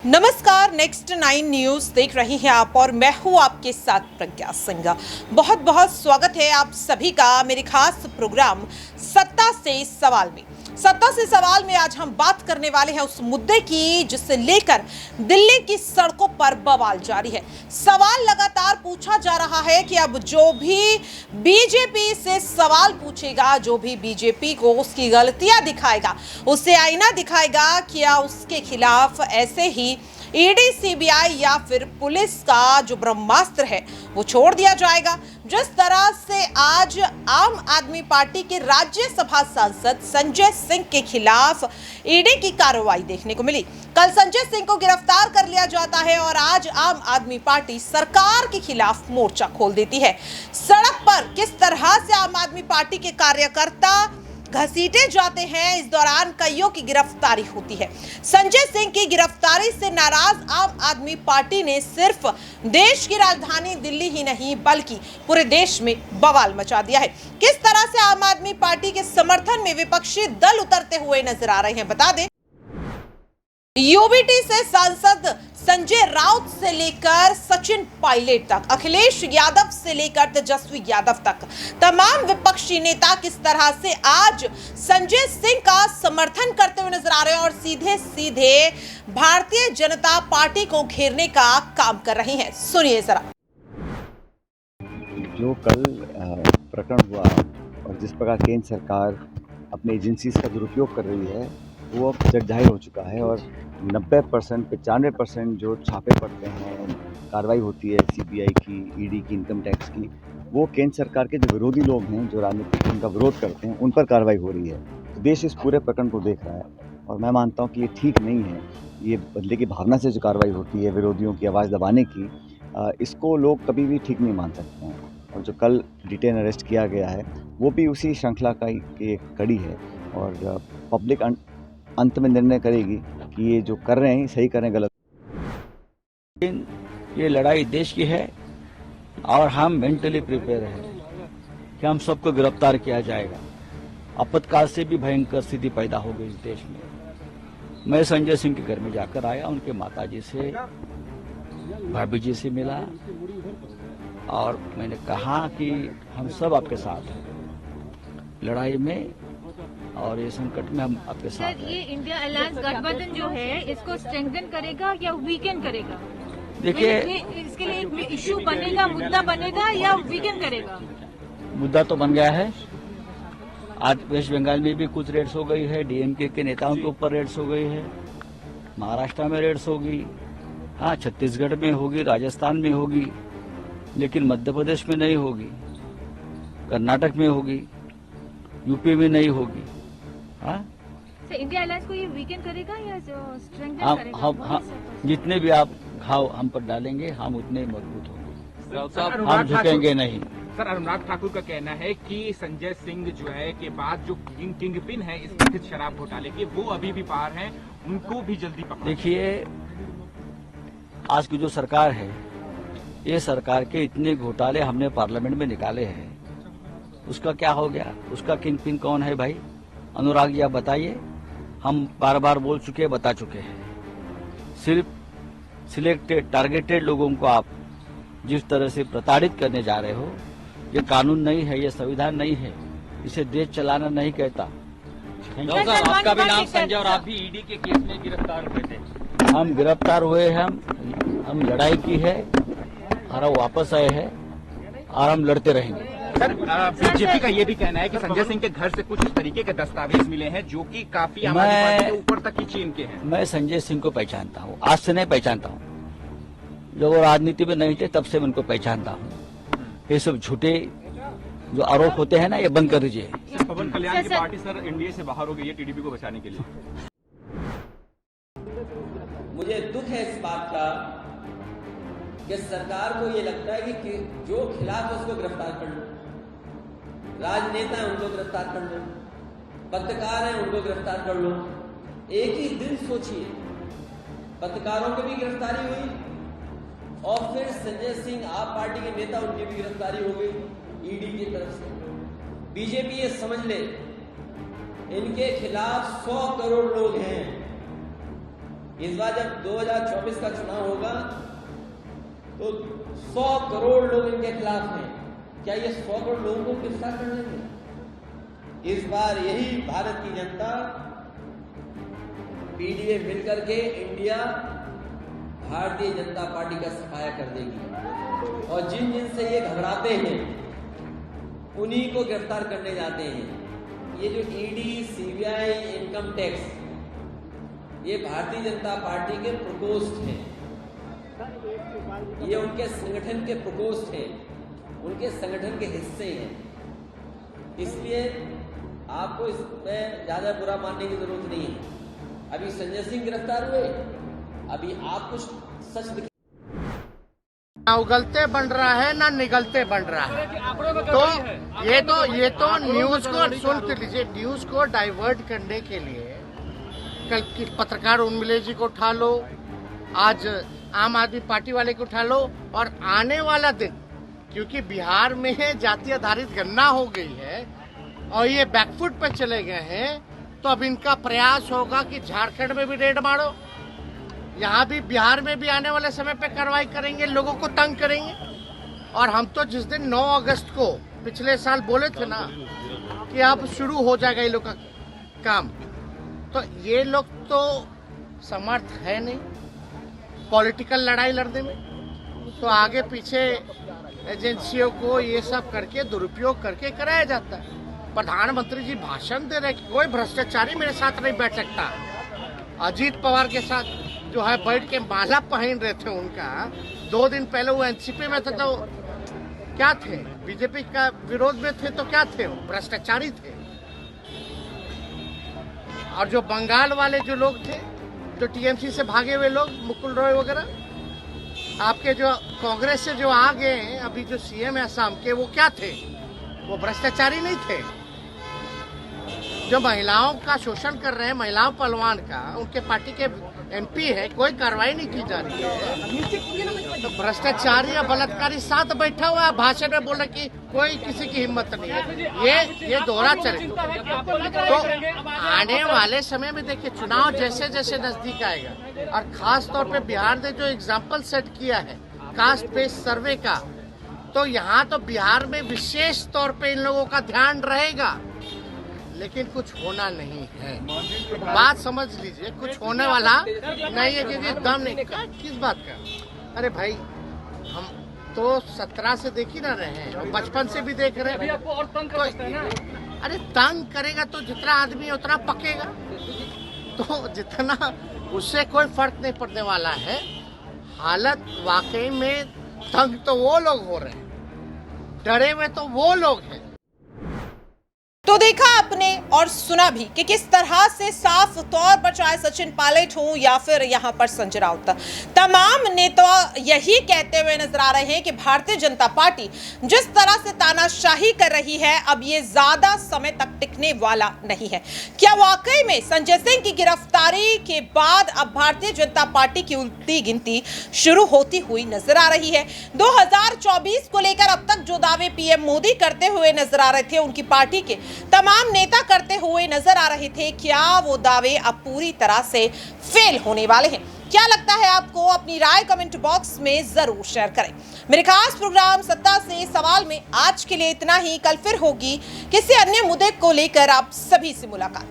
नमस्कार, next 9 news देख रही हैं आप और मैं हूं आपके साथ प्रज्ञा सिंह। बहुत बहुत स्वागत है आप सभी का मेरे खास प्रोग्राम सत्ता से सवाल में। सत्ता से सवाल में आज हम बात करने वाले हैं उस मुद्दे की जिसे लेकर दिल्ली की सड़कों पर बवाल जारी है। सवाल लगातार पूछा जा रहा है कि अब जो भी बीजेपी से सवाल पूछेगा, जो भी बीजेपी को उसकी गलतियां दिखाएगा, उसे आईना दिखाएगा, क्या उसके खिलाफ ऐसे ही ईडी, सीबीआई या फिर पुलिस का जो ब्रह्मास्त्र है वो छोड़ दिया जाएगा। जिस तरह से आज आम आदमी पार्टी के राज्यसभा सांसद संजय सिंह के खिलाफ ईडी की कार्रवाई देखने को मिली। कल संजय सिंह को गिरफ्तार कर लिया जाता है और आज आम आदमी पार्टी सरकार के खिलाफ मोर्चा खोल देती है। सड़क पर किस तरह से आम आदमी पार्टी के कार्यकर्ता घसीटे जाते हैं, इस दौरान कईयों की गिरफ्तारी होती है। संजय सिंह की गिरफ्तारी से नाराज आम आदमी पार्टी ने सिर्फ देश की राजधानी दिल्ली ही नहीं बल्कि पूरे देश में बवाल मचा दिया है। किस तरह से आम आदमी पार्टी के समर्थन में विपक्षी दल उतरते हुए नजर आ रहे हैं, बता दें यूबीटी से सांसद संजय राउत से लेकर सचिन पायलट तक, अखिलेश यादव से लेकर तेजस्वी यादव तक तमाम विपक्षी नेता किस तरह से आज संजय सिंह का समर्थन करते हुए नजर आ रहे हैं और सीधे सीधे भारतीय जनता पार्टी को घेरने का काम कर रही हैं। सुनिए जरा। जो कल प्रकरण हुआ और जिस प्रकार केंद्र सरकार अपने एजेंसीज का दुरुपयोग कर रही है वो अब जगजाहिर हो चुका है और 90%, 95% जो छापे पड़ते हैं, कार्रवाई होती है सीबीआई की, ईडी की, इनकम टैक्स की, वो केंद्र सरकार के जो विरोधी लोग हैं, जो राजनीतिक उनका विरोध करते हैं, उन पर कार्रवाई हो रही है। तो देश इस पूरे प्रकरण को देख रहा है और मैं मानता हूँ कि ये ठीक नहीं है। ये बदले की भावना से जो कार्रवाई होती है विरोधियों की आवाज़ दबाने की, इसको लोग कभी भी ठीक नहीं मान सकते हैं। और जो कल डिटेन अरेस्ट किया गया है वो भी उसी श्रृंखला का एक कड़ी है और पब्लिक अंत में निर्णय करेगी कि ये जो कर रहे हैं सही कर रहे हैं, गलत। ये लड़ाई देश की है और हम मेंटली प्रिपेयर हैं कि हम सबको गिरफ्तार किया जाएगा। आपातकाल से भी भयंकर स्थिति पैदा हो गई इस देश में। मैं संजय सिंह के घर में जाकर आया, उनके माताजी से, भाभी जी से मिला और मैंने कहा कि हम सब आपके साथ हैं लड़ाई में और ये संकट में हम आपके साथ हैं। ये इंडिया अलायंस गठबंधन जो है इसको स्ट्रेंथन करेगा या वीकेंड करेगा? देखिए, इसके लिए एक इश्यू बनेगा, मुद्दा बनेगा या वीकेंड करेगा? मुद्दा तो बन गया है। आज वेस्ट बंगाल में भी कुछ रेड्स हो गई है, डीएमके के नेताओं के ऊपर रेड्स हो गई है, महाराष्ट्र में रेड्स होगी, हाँ छत्तीसगढ़ में होगी, राजस्थान में होगी, लेकिन मध्य प्रदेश में नहीं होगी, कर्नाटक में होगी, यूपी में नहीं होगी। हाँ, इंडिया अलायंस को ये वीकेंड करेगा या स्ट्रेंथन करेगा? हम जितने भी आप घाव हम पर डालेंगे हम उतने मजबूत होंगे, हम झुकेंगे नहीं। सर, अनुराग ठाकुर का कहना है कि संजय सिंह जो है के बाद जो किंग पिन है इस कथित शराब घोटाले के, वो अभी भी बाहर हैं, उनको भी जल्दी पकड़ा। देखिए, आज की जो सरकार है, ये सरकार के इतने घोटाले हमने पार्लियामेंट में निकाले हैं, उसका क्या हो गया? उसका किंग पिन कौन है भाई? अनुराग जी आप बताइए। हम बार बार बोल चुके, बता चुके हैं। सिर्फ सिलेक्टेड टारगेटेड लोगों को आप जिस तरह से प्रताड़ित करने जा रहे हो, ये कानून नहीं है, ये संविधान नहीं है, इसे देश चलाना नहीं कहता। सर, आपका भी नाम संजय और आप भी ईडी के केस में गिरफ्तार हुए थे। हम गिरफ्तार हुए हैं, हम लड़ाई की है और हम वापस आए हैं और हम लड़ते रहेंगे। सर, बीजेपी का ये भी कहना है कि संजय सिंह के घर से कुछ इस तरीके के दस्तावेज मिले हैं जो कि काफी आम आदमी पार्टी के ऊपर तक की चेन के हैं। मैं संजय सिंह को पहचानता हूँ, आज से नहीं पहचानता हूँ। जब वो राजनीति में नहीं थे तब से मैं उनको पहचानता हूँ। ये सब झूठे जो आरोप होते हैं ना, ये बंद कर दीजिए। पवन कल्याण की पार्टी सर एनडीए से बाहर हो गई है टीडीपी को बचाने के लिए। मुझे दुख है इस बात का कि सरकार को ये लगता है कि जो खिलाफ है उसको गिरफ्तार कर लो, राजनेता है उनको गिरफ्तार कर लो, पत्रकार हैं उनको गिरफ्तार कर लो। एक ही दिन सोचिए, पत्रकारों की भी गिरफ्तारी हुई और फिर संजय सिंह आप पार्टी के नेता, उनकी भी गिरफ्तारी हो गई ईडी की तरफ से। बीजेपी ये समझ ले, इनके खिलाफ 100 करोड़ लोग हैं। इस बार जब 2024 का चुनाव होगा तो 100 करोड़ लोग इनके खिलाफ हैं। क्या ये 100 करोड़ लोगों को गिरफ्तार कर लेंगे? इस बार यही भारत की जनता पीडीए मिलकर के इंडिया भारतीय जनता पार्टी का सफाया कर देगी और जिन जिन से ये घबराते हैं उन्हीं को गिरफ्तार करने जाते हैं। ये जो ईडी, सीबीआई, इनकम टैक्स, ये भारतीय जनता पार्टी के प्रकोष्ठ हैं, ये उनके संगठन के प्रकोष्ठ हैं, उनके संगठन के हिस्से हैं। इसलिए आपको इसमें ज्यादा बुरा मानने की जरूरत नहीं है। अभी संजय सिंह गिरफ्तार हुए, अभी आप कुछ सच दिखा, ना उगलते बन रहा है ना निगलते बन रहा है। तो ये तो न्यूज को सुन लीजिए, न्यूज को डाइवर्ट करने के लिए कल की पत्रकार उर्मिला जी को उठा लो, आज आम आदमी पार्टी वाले को उठा लो, और आने वाला दिन, क्योंकि बिहार में जाति आधारित गणना हो गई है और ये बैकफुट पे चले गए हैं, तो अब इनका प्रयास होगा कि झारखंड में भी रेड मारो, यहाँ भी बिहार में भी आने वाले समय पे कार्रवाई करेंगे, लोगों को तंग करेंगे। और हम तो जिस दिन 9 अगस्त को पिछले साल बोले थे ना कि अब शुरू हो जाएगा ये लोग का काम, तो ये लोग तो समर्थ है नहीं पॉलिटिकल लड़ाई लड़ने में, तो आगे पीछे एजेंसियों को ये सब करके दुरुपयोग करके कराया जाता है। प्रधानमंत्री जी भाषण दे रहे कि कोई भ्रष्टाचारी मेरे साथ नहीं बैठ सकता। अजीत पवार के साथ जो है बैठ के माला पहन रहे थे, उनका 2 दिन पहले वो एनसीपी में थे, तो क्या थे? बीजेपी का विरोध में थे, तो क्या थे? वो भ्रष्टाचारी थे। और जो बंगाल वाले जो लोग थे, जो टीएमसी से भागे हुए लोग, मुकुल रॉय वगैरह, आपके जो कांग्रेस से जो आ गए हैं अभी जो सीएम है असम के, वो क्या थे? वो भ्रष्टाचारी नहीं थे। जो महिलाओं का शोषण कर रहे हैं, महिलाओं पहलवान का, उनके पार्टी के एमपी है, कोई कार्रवाई नहीं की जा रही है। तो भ्रष्टाचारी या बलात्कारी साथ बैठा हुआ है, भाषण में बोल रहे कि कोई किसी की हिम्मत नहीं है। ये दोहरा चरित्र। तो आने वाले समय में देखिए, चुनाव जैसे जैसे नजदीक आएगा, और खास तौर पे बिहार ने जो एग्जाम्पल सेट किया है कास्ट बेस्ड सर्वे का, तो यहाँ तो बिहार में विशेष तौर पे इन लोगों का ध्यान रहेगा, लेकिन कुछ होना नहीं है। बात समझ लीजिए, कुछ होने वाला नहीं है, क्योंकि दम नहीं। किस बात का? अरे भाई, हम तो 17 से देख ही ना रहे हैं और बचपन से भी देख रहे हैं। आपको और तंग करता है ना? अरे तंग करेगा तो जितना आदमी उतना पकेगा, तो जितना उससे कोई फर्क नहीं पड़ने वाला है। हालत वाकई में तंग तो वो लोग हो रहे हैं, डरे हुए तो वो लोग हैं। तो तो देखा आपने और सुना भी कि किस तरह से साफ तौर पर चाहे सचिन पायलट हो या फिर यहाँ पर संजय राउत, तमाम नेता यही कहते हुए नजर आ रहे हैं कि भारतीय जनता पार्टी जिस तरह से तानाशाही कर रही है अब ये ज्यादा समय तक टिकने वाला नहीं है। क्या वाकई में संजय सिंह की गिरफ्तारी के बाद अब भारतीय जनता पार्टी की उल्टी गिनती शुरू होती हुई नजर आ रही है? 2024 को लेकर अब तक जो दावे पीएम मोदी करते हुए नजर आ रहे थे, उनकी पार्टी के तमाम नेता करते हुए नजर आ रहे थे, क्या वो दावे अब पूरी तरह से फेल होने वाले हैं? क्या लगता है आपको? अपनी राय कमेंट बॉक्स में जरूर शेयर करें। मेरे खास प्रोग्राम सत्ता से सवाल में आज के लिए इतना ही। कल फिर होगी किसी अन्य मुद्दे को लेकर आप सभी से मुलाकात।